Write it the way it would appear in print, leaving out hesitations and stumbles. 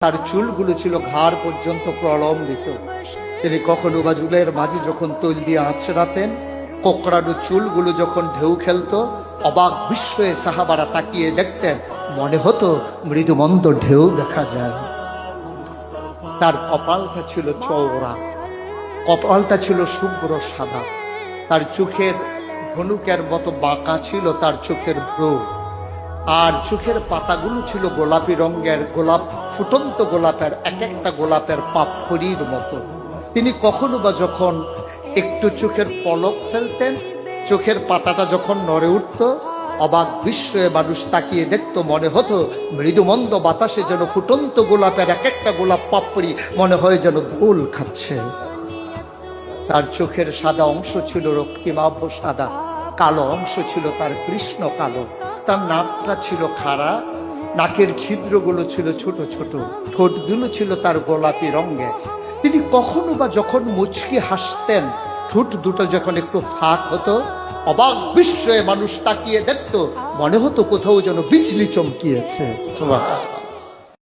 তার চুলগুলো ছিল ঘাড় পর্যন্ত প্রলম্বিত। তিনি কখনো বা চুলের মাঝে যখন তৈল দিয়ে আঁচড়াতেন, কোকড়ানো চুলগুলো যখন ঢেউ খেলতো, অবাক বিস্ময়ে সাহাবারা তাকিয়ে দেখতেন, মনে হতো মৃদুমন্দ ঢেউ দেখা যায়। তার কপালটা ছিল চওড়া, কপালটা ছিল শুভ্র সাদা, তার চোখের ধনুকের মতো বাঁকা ছিল তার চোখের ব্রু, আর চোখের পাতাগুলো ছিল গোলাপি রঙের, গোলাপ ফুটন্ত গোলাপের এক একটা গোলাপের পাপড়ির মতো। তিনি কখনো বা যখন একটু চোখের পলক ফেলতেন, চোখের পাতাটা যখন নড়ে উঠত, অবাক বিস্ময়ে মানুষ তাকিয়ে দেখত, মনে হতো মৃদুমন্দ বাতাসে যেন ফুটন্ত গোলাপের এক একটা গোলাপ পাপড়ি মনে হয় যেন দোল খাচ্ছে। তার চোখের সাদা অংশ ছিল রক্তিমাভ সাদা, কালো অংশ ছিল তার কৃষ্ণ কালো। তার নাকটা ছিল খাড়া, নাকের ছিদ্রগুলো ছিল ছোট ছোট, ঠোঁটগুলো ছিল তার গোলাপি রঙের। তিনি কখনো বা যখন মুচকি হাসতেন, ঠোঁট দুটো যখন একটু ফাঁক হতো, অবাক বিস্ময়ে মানুষ তাকিয়ে দেখতো, মনে হতো কোথাও যেন বিজলি চমকিয়েছে।